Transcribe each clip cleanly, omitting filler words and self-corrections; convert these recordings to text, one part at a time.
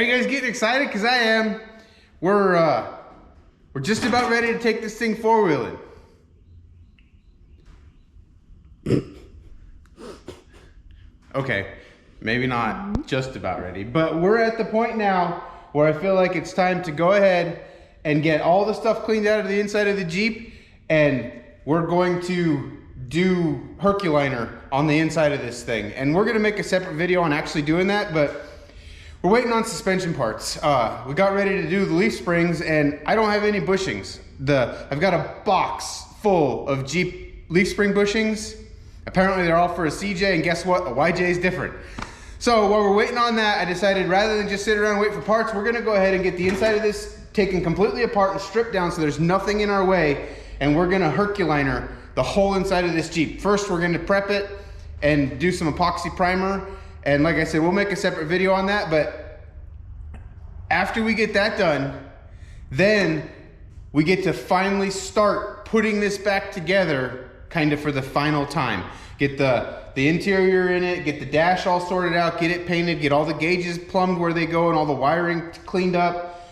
Are you guys getting excited? Because I am. We're just about ready to take this thing four-wheeling. Okay, maybe not just about ready, but we're at the point now where I feel like it's time to go ahead and get all the stuff cleaned out of the inside of the Jeep, and we're going to do Herculiner on the inside of this thing. And we're gonna make a separate video on actually doing that, but we're waiting on suspension parts. We got ready to do the leaf springs and I don't have any bushings. I've got a box full of Jeep leaf spring bushings. Apparently they're all for a CJ, and guess what? A YJ is different. So while we're waiting on that, I decided rather than just sit around and wait for parts, we're gonna go ahead and get the inside of this taken completely apart and stripped down so there's nothing in our way, and we're gonna Herculiner the whole inside of this Jeep. First, we're gonna prep it and do some epoxy primer, and like I said, we'll make a separate video on that, but after we get that done, then we get to finally start putting this back together kind of for the final time. Get the interior in it, get the dash all sorted out, get it painted, get all the gauges plumbed where they go and all the wiring cleaned up,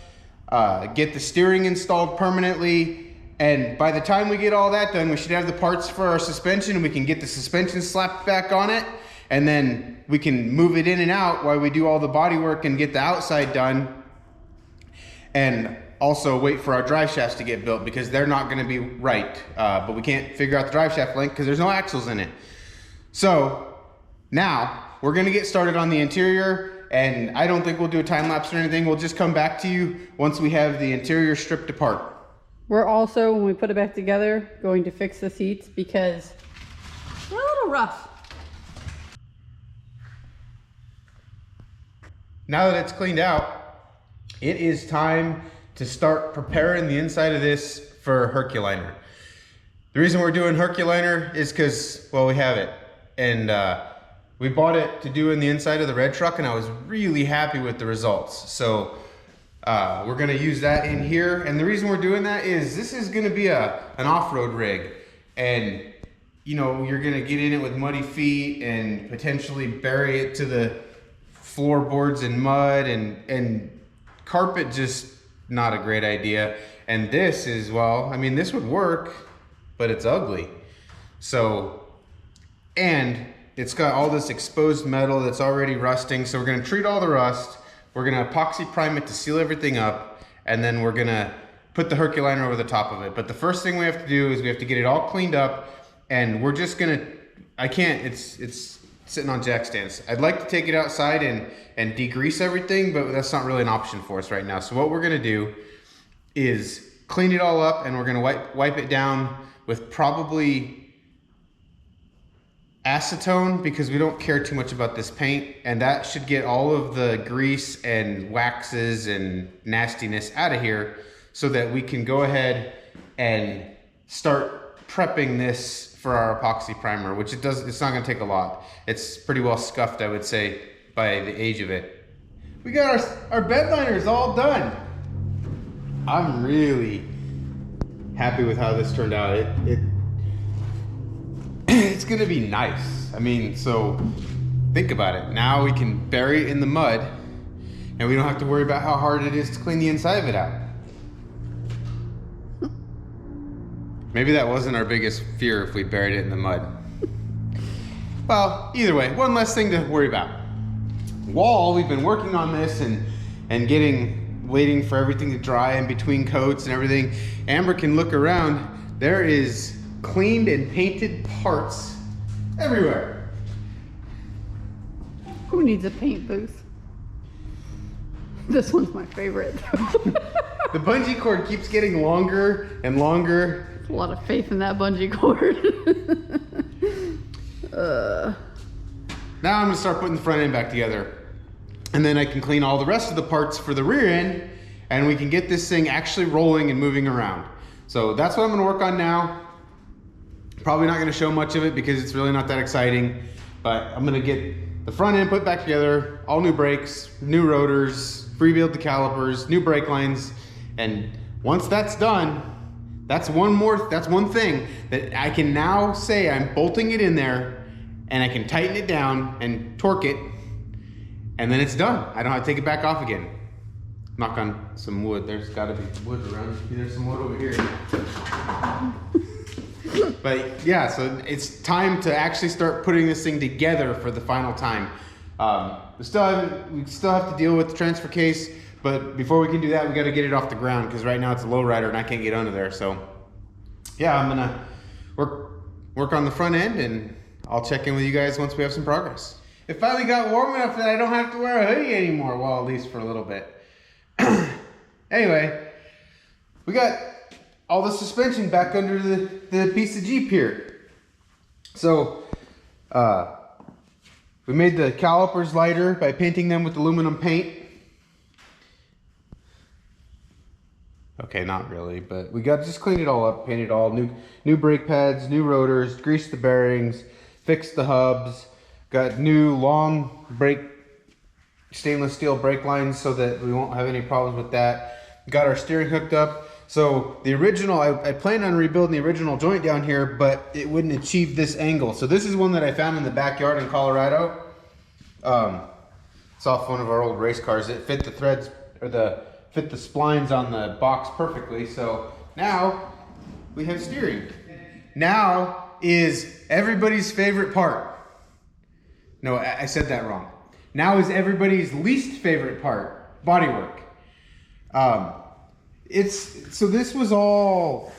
get the steering installed permanently, and by the time we get all that done, we should have the parts for our suspension, and we can get the suspension slapped back on it, and then we can move it in and out while we do all the body work and get the outside done, and also wait for our drive shafts to get built because they're not going to be right, but we can't figure out the drive shaft length because there's no axles in it. So now we're going to get started on the interior, and I don't think we'll do a time lapse or anything. We'll just come back to you once we have the interior stripped apart. We're also, when we put it back together, going to fix the seats because they're a little rough. Now that it's cleaned out, it is time to start preparing the inside of this for Herculiner. The reason we're doing Herculiner is because, well, we have it. And we bought it to do in the inside of the red truck, and I was really happy with the results. So we're gonna use that in here. And the reason we're doing that is this is gonna be an off-road rig. And you know, you're gonna get in it with muddy feet and potentially bury it to the floorboards in mud, and carpet just not a great idea. And this is, well, I mean, this would work, but it's ugly. So, and it's got all this exposed metal that's already rusting. So we're gonna treat all the rust. We're gonna epoxy prime it to seal everything up. And then we're gonna put the Herculiner over the top of it. But the first thing we have to do is we have to get it all cleaned up. And we're just gonna, it's sitting on jack stands. I'd like to take it outside and degrease everything, but that's not really an option for us right now. So what we're gonna do is clean it all up, and we're gonna wipe it down with probably acetone, because we don't care too much about this paint, and that should get all of the grease and waxes and nastiness out of here so that we can go ahead and start prepping this for our epoxy primer, which it's not gonna take a lot. It's pretty well scuffed, I would say, by the age of it. We got our bed liners all done. I'm really happy with how this turned out. It's gonna be nice. I mean, so think about it. Now we can bury it in the mud, and we don't have to worry about how hard it is to clean the inside of it out. Maybe that wasn't our biggest fear if we buried it in the mud. Well, either way, one less thing to worry about. Wall, we've been working on this and waiting for everything to dry in between coats and everything. Amber can look around. There is cleaned and painted parts everywhere. Who needs a paint booth? This one's my favorite. The bungee cord keeps getting longer and longer. A lot of faith in that bungee cord. Now I'm gonna start putting the front end back together, and then I can clean all the rest of the parts for the rear end, and we can get this thing actually rolling and moving around. So that's what I'm gonna work on now. Probably not gonna show much of it because it's really not that exciting, but I'm gonna get the front end put back together, all new brakes, new rotors, rebuild the calipers, new brake lines, and once that's done, that's one thing that I can now say I'm bolting it in there, and I can tighten it down and torque it, and then it's done. I don't have to take it back off again. Knock on some wood. There's gotta be wood around. There's some wood over here. But yeah, so it's time to actually start putting this thing together for the final time. We still have to deal with the transfer case, but before we can do that, we got to get it off the ground because right now it's a lowrider and I can't get under there. So yeah, I'm gonna work on the front end, and I'll check in with you guys once we have some progress. It finally got warm enough that I don't have to wear a hoodie anymore. Well, at least for a little bit. Anyway, we got all the suspension back under the piece of Jeep here. So we made the calipers lighter by painting them with aluminum paint. Okay, not really, but we got just cleaned it all up, painted all new brake pads, new rotors, greased the bearings, fixed the hubs, got new long stainless steel brake lines so that we won't have any problems with that. Got our steering hooked up. So the original, I planned on rebuilding the original joint down here, but it wouldn't achieve this angle. So this is one that I found in the backyard in Colorado. It's off one of our old race cars. It fit the threads, or fit the splines on the box perfectly. So now we have steering. Now is everybody's favorite part. No, I said that wrong. Now is everybody's least favorite part, bodywork. So this was all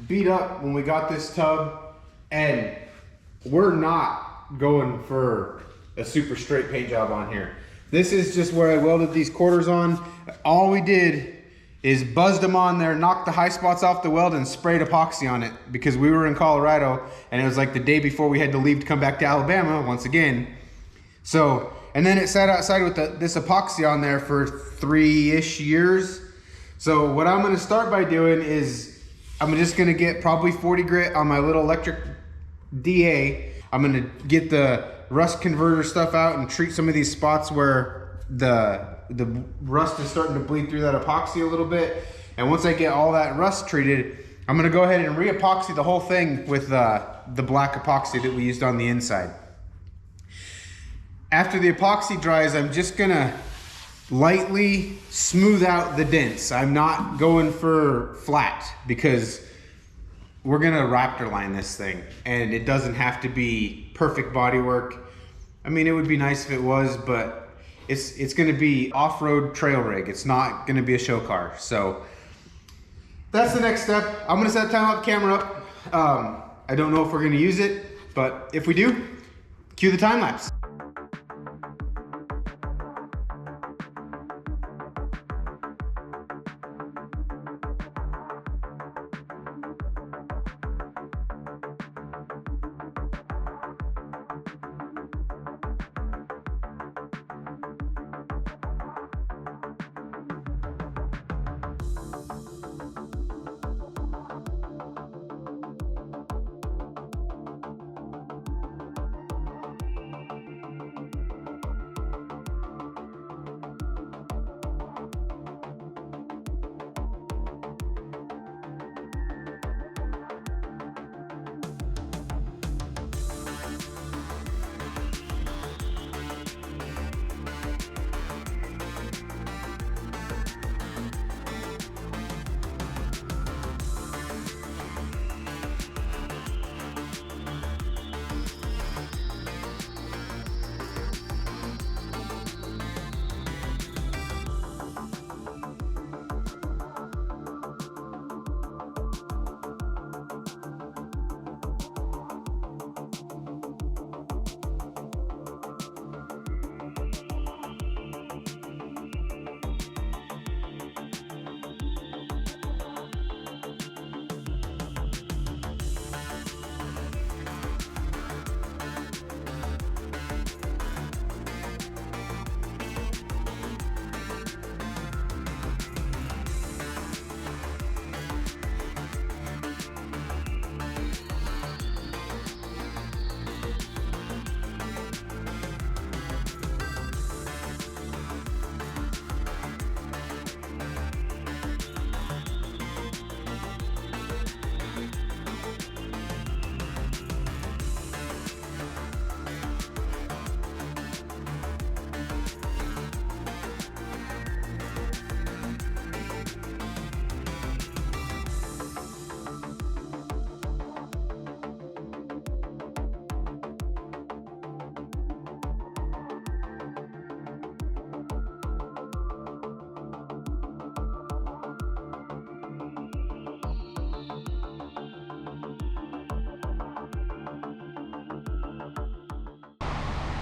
beat up when we got this tub, and we're not going for a super straight paint job on here. This is just where I welded these quarters on. All we did is buzzed them on there, knocked the high spots off the weld, and sprayed epoxy on it because we were in Colorado and it was like the day before we had to leave to come back to Alabama once again. So, and then it sat outside with this epoxy on there for 3-ish years. So what I'm gonna start by doing is I'm just gonna get probably 40 grit on my little electric DA. I'm gonna get the rust converter stuff out and treat some of these spots where the rust is starting to bleed through that epoxy a little bit. And once I get all that rust treated, I'm gonna go ahead and re-epoxy the whole thing with the black epoxy that we used on the inside. After the epoxy dries, I'm just gonna lightly smooth out the dents. I'm not going for flat because we're gonna Raptor line this thing, and it doesn't have to be perfect bodywork. I mean, it would be nice if it was, but it's gonna be off-road trail rig. It's not gonna be a show car. So that's the next step. I'm gonna set a time-lapse camera up. I don't know if we're gonna use it, but if we do, cue the time lapse.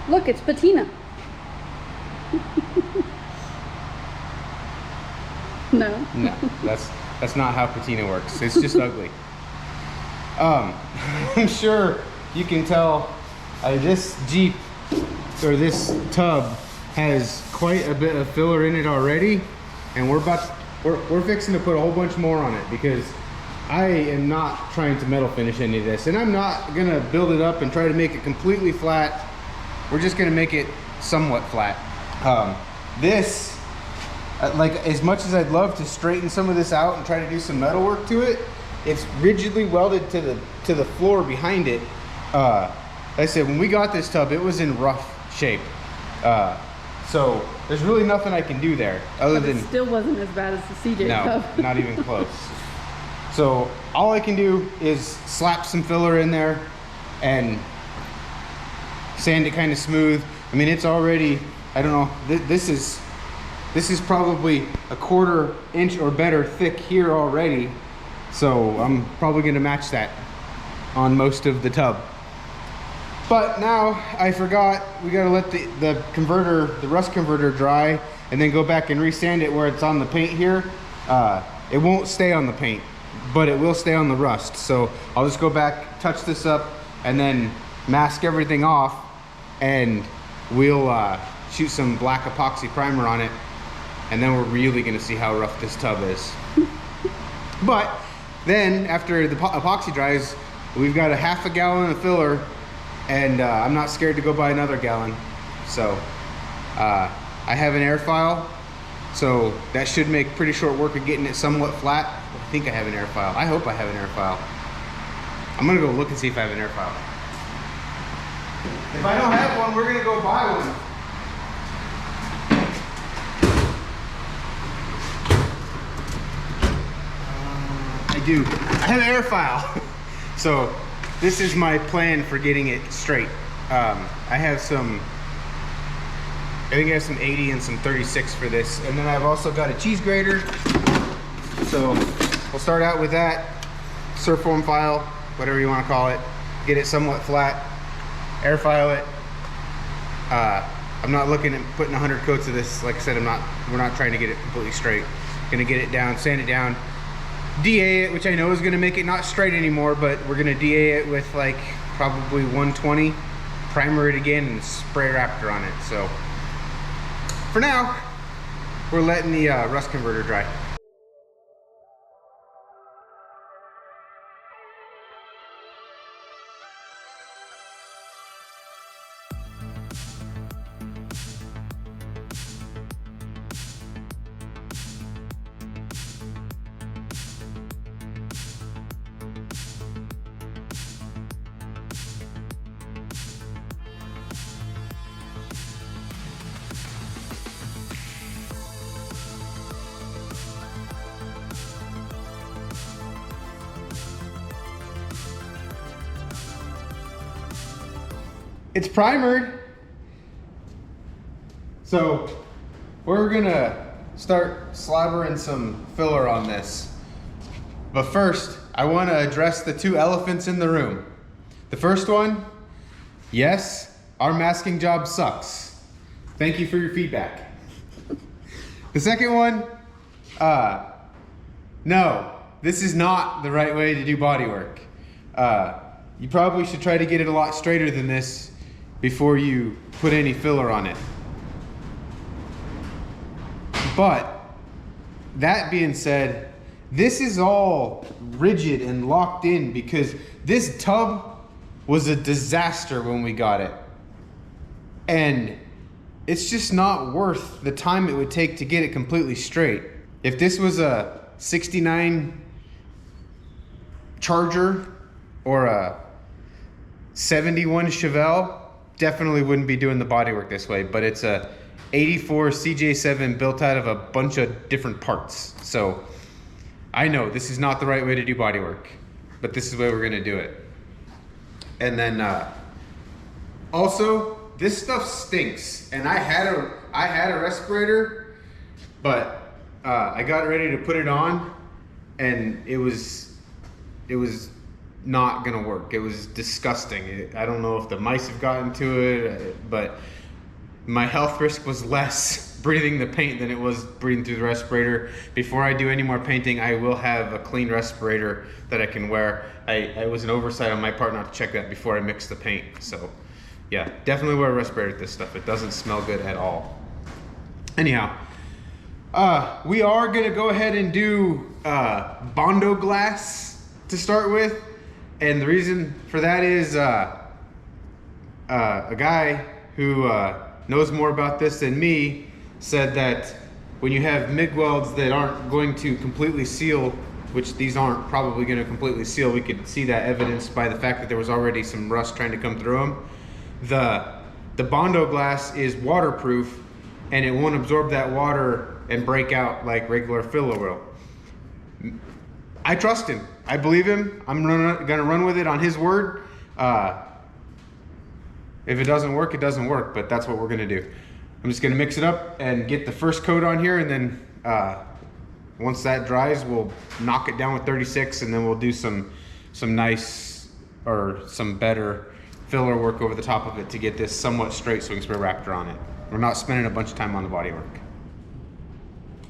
Look, it's patina. No. No, that's not how patina works. It's just ugly. I'm sure you can tell this Jeep or this tub has quite a bit of filler in it already, and we're fixing to put a whole bunch more on it because I am not trying to metal finish any of this, and I'm not gonna build it up and try to make it completely flat. We're just gonna make it somewhat flat. This, like, as much as I'd love to straighten some of this out and try to do some metal work to it, it's rigidly welded to the floor behind it. Like I said, when we got this tub, it was in rough shape. So there's really nothing I can do there other than... It still wasn't as bad as the CJ tub. No, not even close. So all I can do is slap some filler in there and sand it kind of smooth. I mean, it's already, I don't know, this is probably a 1/4 inch or better thick here already. So I'm probably gonna match that on most of the tub. But now I forgot, we gotta let the converter, the rust converter dry and then go back and resand it where it's on the paint here. It won't stay on the paint, but it will stay on the rust. So I'll just go back, touch this up, and then mask everything off, and we'll shoot some black epoxy primer on it, and then we're really gonna see how rough this tub is. But then after the epoxy dries, we've got a 1/2 gallon of filler, and I'm not scared to go buy another gallon. So I have an air file, so that should make pretty short work of getting it somewhat flat. I think I have an air file. I hope I have an air file. I'm gonna go look and see if I have an air file. If I don't have one, we're gonna go buy one. I do. I have an air file. So this is my plan for getting it straight. I have some, I think I have some 80 and some 36 for this. And then I've also got a cheese grater. So we'll start out with that. Surf foam file, whatever you want to call it. Get it somewhat flat. Air file it. I'm not looking at putting 100 coats of this. Like I said, we're not trying to get it completely straight. Gonna get it down, sand it down, DA it, which I know is gonna make it not straight anymore, but we're gonna DA it with like probably 120, primer it again, and spray Raptor on it. So for now, we're letting the rust converter dry. It's primered. So we're gonna start slathering some filler on this. But first, I wanna address the two elephants in the room. The first one, yes, our masking job sucks. Thank you for your feedback. The second one, no, this is not the right way to do body work. You probably should try to get it a lot straighter than this before you put any filler on it. But that being said, this is all rigid and locked in because this tub was a disaster when we got it. And it's just not worth the time it would take to get it completely straight. If this was a 69 Charger or a 71 Chevelle, definitely wouldn't be doing the bodywork this way, but it's a 84 CJ7 built out of a bunch of different parts. So I know this is not the right way to do bodywork, but this is the way we're gonna do it. And then also, this stuff stinks. And I had a respirator, but I got ready to put it on, and it was not gonna work. It was disgusting. I don't know if the mice have gotten to it, but my health risk was less breathing the paint than it was breathing through the respirator. Before I do any more painting, I will have a clean respirator that I can wear. It was an oversight on my part not to check that before I mix the paint. So yeah, definitely wear a respirator with this stuff. It doesn't smell good at all. Anyhow, we are gonna go ahead and do Bondo glass to start with. And the reason for that is a guy who knows more about this than me said that when you have MIG welds that aren't going to completely seal, which these aren't probably going to completely seal, we could see that evidenced by the fact that there was already some rust trying to come through them. The Bondo glass is waterproof and it won't absorb that water and break out like regular filler will. I trust him. I believe him. I'm gonna run with it on his word. If it doesn't work, it doesn't work, but that's what we're gonna do. I'm just gonna mix it up and get the first coat on here, and then once that dries, we'll knock it down with 36, and then we'll do some nice or some better filler work over the top of it to get this somewhat straight so we can spray Raptor on it. We're not spending a bunch of time on the body work.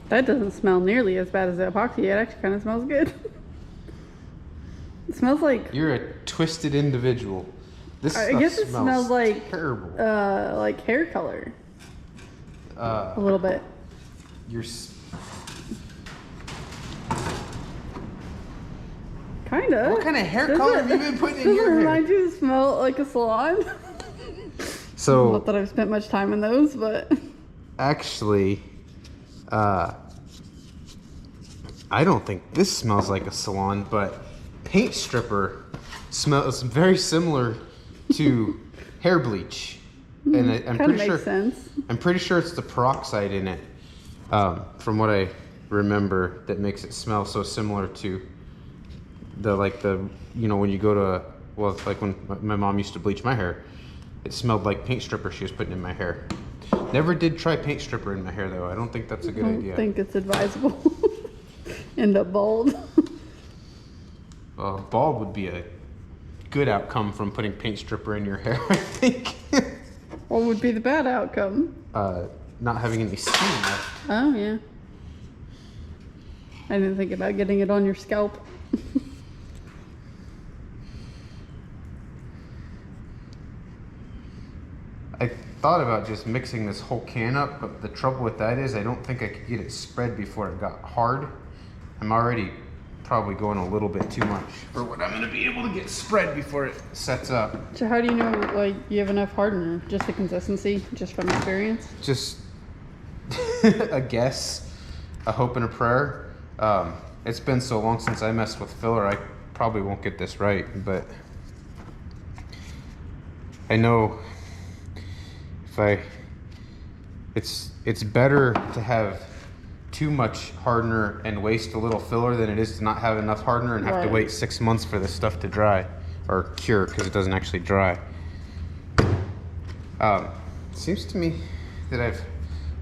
That doesn't smell nearly as bad as the epoxy. It actually kind of smells good. It smells like... You're a twisted individual. This I guess it smells like terrible. Like hair color. A little bit. Kinda. What kind of hair color have you been putting in your hair? Does it remind you to smell like a salon? So not that I've spent much time in those, but actually, I don't think this smells like a salon, but paint stripper smells very similar to hair bleach, and I'm pretty sure. Sense. I'm pretty sure it's the peroxide in it, from what I remember, that makes it smell so similar to the you know, when you go to like when my mom used to bleach my hair, it smelled like paint stripper she was putting in my hair. Never did try paint stripper in my hair though. I don't think that's a good idea. I don't think it's advisable. End up bald. Bald would be a good outcome from putting paint stripper in your hair, I think. What would be the bad outcome? Not having any skin left. Oh, yeah. I didn't think about getting it on your scalp. I thought about just mixing this whole can up, but the trouble with that is I don't think I could get it spread before it got hard. I'm already probably going a little bit too much for what I'm gonna be able to get spread before it sets up. So how do you know, like, you have enough hardener? Just the consistency, just from experience? Just a guess, a hope and a prayer. It's been so long since I messed with filler, I probably won't get this right, but I know it's better to have too much hardener and waste a little filler than it is to not have enough hardener and have to wait 6 months for this stuff to dry or cure, because it doesn't actually dry. Seems to me that I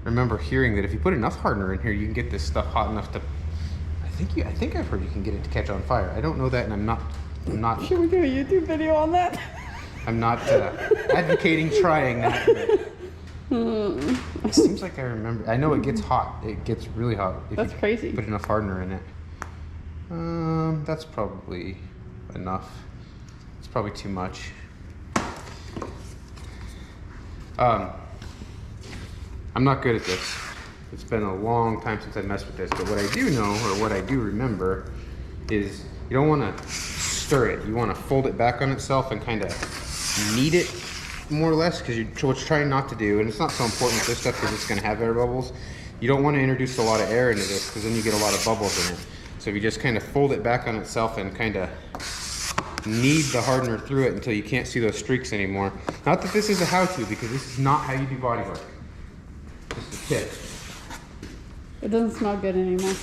remember hearing that if you put enough hardener in here, you can get this stuff hot enough to. I think I've heard you can get it to catch on fire. I don't know that, and I'm not. Should we do a YouTube video on that? I'm not advocating trying that. It seems like I remember. I know it gets hot. It gets really hot. That's crazy. Put enough hardener in it. That's probably enough. It's probably too much. I'm not good at this. It's been a long time since I messed with this, but what I do know, or what I do remember, is you don't want to stir it. You want to fold it back on itself and kind of knead it, more or less, because what you're trying not to do, and it's not so important with this stuff because it's going to have air bubbles, you don't want to introduce a lot of air into this because then you get a lot of bubbles in it. So if you just kind of fold it back on itself and kind of knead the hardener through it until you can't see those streaks anymore. Not that this is a how-to, because this is not how you do body work. Just a tip. It doesn't smell good anymore.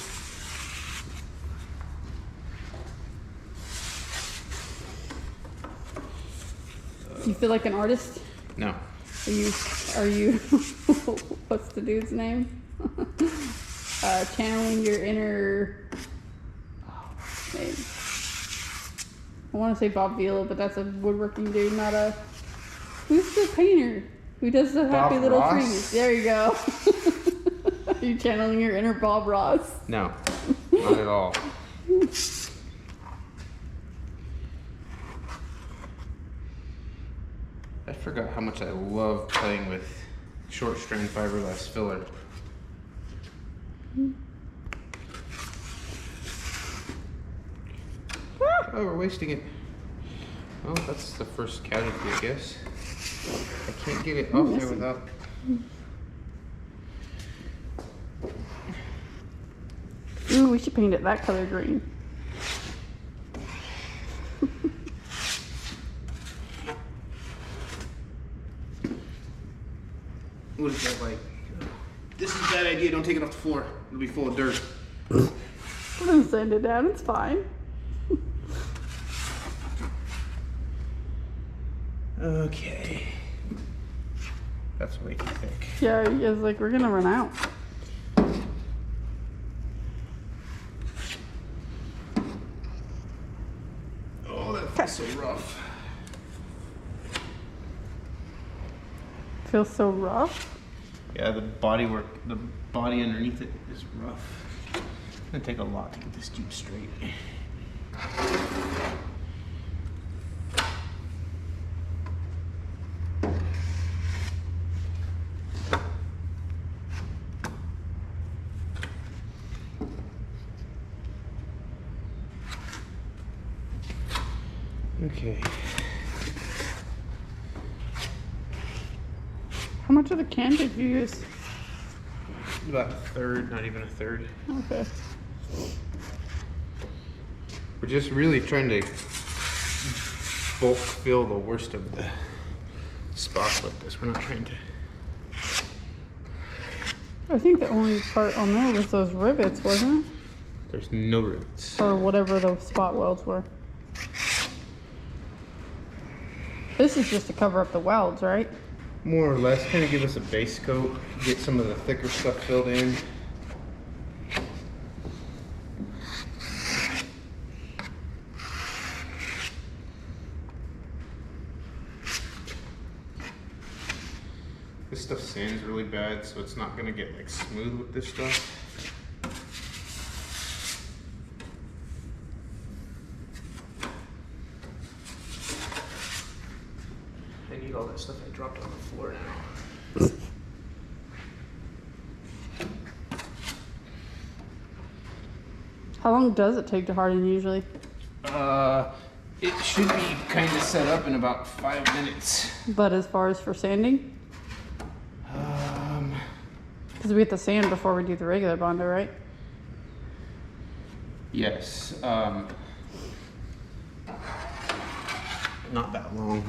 Do you feel like an artist? No. Are you, what's the dude's name? Channeling your inner, name. I want to say Bob Vila, but that's a woodworking dude, not a... Who's the painter who does the happy Bob little Ross? trees? There you go. Are you channeling your inner Bob Ross? No, not at all. I forgot how much I love playing with short strand fiberglass filler. Oh, we're wasting it. Well, that's the first casualty, I guess. I can't get it off there without... Ooh, we should paint it that color green. What is that like? This is a bad idea. Don't take it off the floor. It'll be full of dirt. Don't sand it down. It's fine. Okay. That's way too thick. Yeah, he was like, we're gonna run out. Oh, that feels so rough. Feels so rough. Yeah, the body underneath it is rough. It's gonna take a lot to get this Jeep straight. Okay. How much of the can did you use? About a third, not even a third. Okay. We're just really trying to bulk fill the worst of the spots with this. We're not trying to. I think the only part on there was those rivets, wasn't it? There's no roots. Or whatever those spot welds were. This is just to cover up the welds, right? More or less, kind of give us a base coat, get some of the thicker stuff filled in. This stuff sands really bad, so it's not gonna get like smooth with this stuff. I need all that stuff I dropped on the floor now. How long does it take to harden usually? It should be kind of set up in about 5 minutes. But as far as for sanding? Because we get the sand before we do the regular Bondo, right? Yes. Not that long.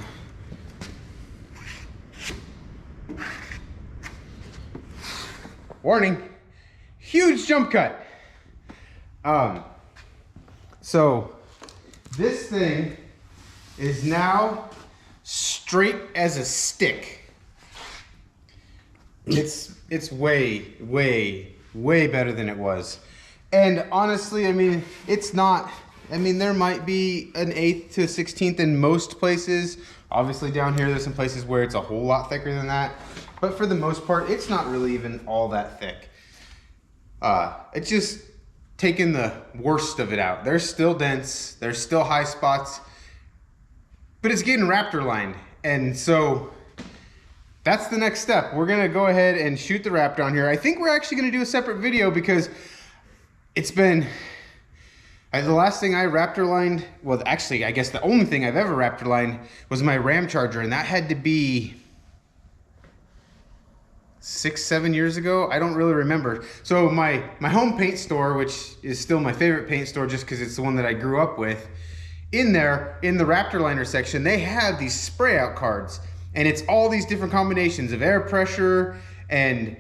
Warning, huge jump cut. So this thing is now straight as a stick. It's way, way, way better than it was. And honestly, I mean, it's not, I mean, there might be an 1/8 to 1/16 in most places. Obviously down here, there's some places where it's a whole lot thicker than that. But for the most part, it's not really even all that thick. It's just taking the worst of it out. There's still dents, there's still high spots, but it's getting Raptor lined. And so that's the next step. We're gonna go ahead and shoot the Raptor on here. I think we're actually gonna do a separate video because it's been, the last thing I Raptor lined, well, actually, I guess the only thing I've ever Raptor lined was my Ram Charger, and that had to be 6, 7 years ago. I don't really remember. So my home paint store, which is still my favorite paint store just because it's the one that I grew up with, in there, in the Raptor liner section, they have these spray out cards. And it's all these different combinations of air pressure and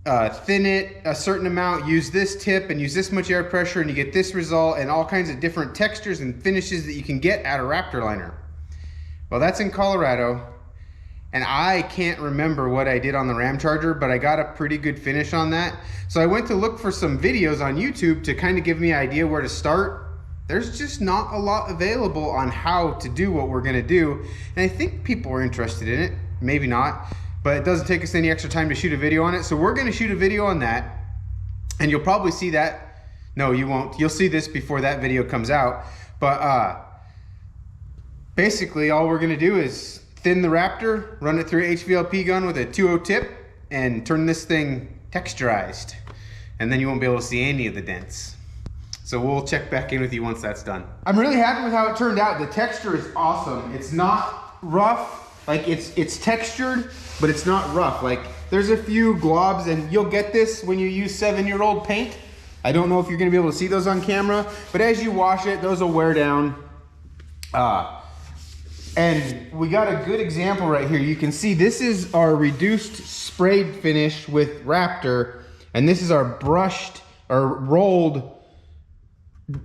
thin it a certain amount, use this tip and use this much air pressure and you get this result, and all kinds of different textures and finishes that you can get out of Raptor liner. Well, that's in Colorado, and I can't remember what I did on the Ram Charger, but I got a pretty good finish on that. So I went to look for some videos on YouTube to kind of give me an idea where to start. there's just not a lot available on how to do what we're gonna do. And I think people are interested in it, maybe not, but it doesn't take us any extra time to shoot a video on it. So we're gonna shoot a video on that, and you'll probably see that. No, you won't. You'll see this before that video comes out. But basically all we're gonna do is thin the Raptor, run it through an HVLP gun with a 2.0 tip, and turn this thing texturized. And then you won't be able to see any of the dents. So we'll check back in with you once that's done. I'm really happy with how it turned out. The texture is awesome. It's not rough, like it's textured, but it's not rough. Like there's a few globs, and you'll get this when you use 7-year-old paint. I don't know if you're gonna be able to see those on camera, but as you wash it, those will wear down. And we got a good example right here. You can see this is our reduced sprayed finish with Raptor, and this is our brushed or rolled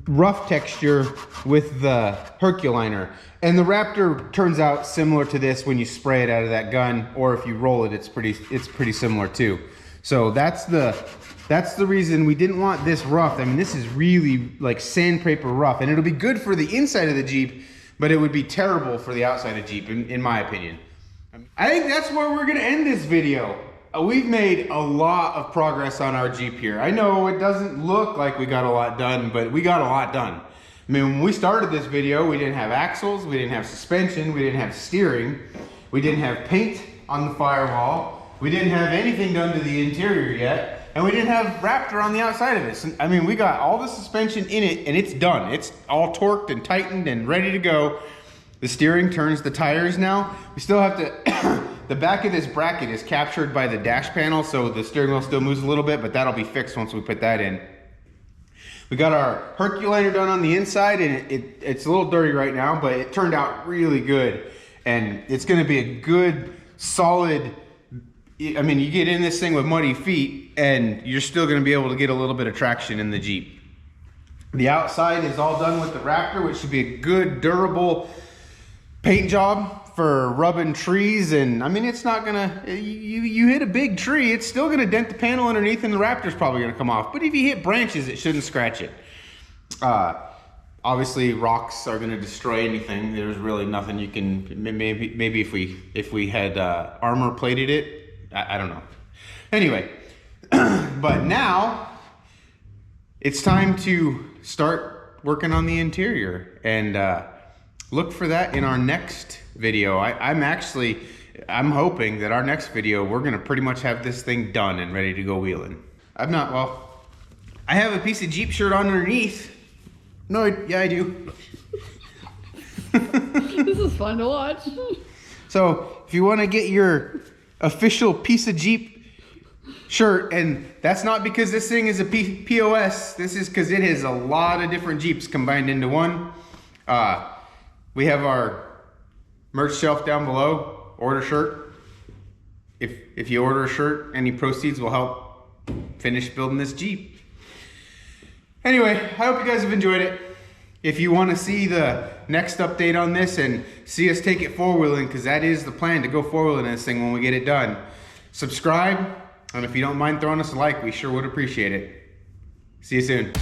rough texture with the Herculiner. And the Raptor turns out similar to this when you spray it out of that gun, or if you roll it, it's pretty similar too. So that's the reason we didn't want this rough. I mean, this is really like sandpaper rough, and it'll be good for the inside of the Jeep, but it would be terrible for the outside of Jeep, in my opinion. I think that's where we're gonna end this video. We've made a lot of progress on our Jeep here. I know it doesn't look like we got a lot done, but we got a lot done. I mean, when we started this video, we didn't have axles, we didn't have suspension, we didn't have steering, we didn't have paint on the firewall, we didn't have anything done to the interior yet, and we didn't have Raptor on the outside of it. I mean, we got all the suspension in it, and it's done. It's all torqued and tightened and ready to go. The steering turns the tires now. We still have to, the back of this bracket is captured by the dash panel, so the steering wheel still moves a little bit, but that'll be fixed once we put that in. We got our Herculiner done on the inside, and it's a little dirty right now, but it turned out really good. And it's gonna be a good, solid, I mean, you get in this thing with muddy feet, and you're still gonna be able to get a little bit of traction in the Jeep. The outside is all done with the Raptor, which should be a good, durable paint job for rubbing trees. And I mean, it's not gonna, you hit a big tree, it's still gonna dent the panel underneath, and the Raptor's probably gonna come off. But if you hit branches, it shouldn't scratch it. Obviously rocks are gonna destroy anything. There's really nothing you can, maybe if we had armor plated it, I don't know. Anyway, but now it's time to start working on the interior, and look for that in our next video. I'm hoping that our next video, we're gonna pretty much have this thing done and ready to go wheeling. I have a piece of Jeep shirt on underneath. No, yeah, I do. This is fun to watch. So if you wanna get your official piece of Jeep shirt, and that's not because this thing is a POS, this is because it has a lot of different Jeeps combined into one. We have our merch shelf down below. Order shirt. If you order a shirt, any proceeds will help finish building this Jeep. Anyway, I hope you guys have enjoyed it. If you want to see the next update on this and see us take it four-wheeling, because that is the plan, to go four-wheeling this thing when we get it done, subscribe, and if you don't mind throwing us a like, we sure would appreciate it. See you soon.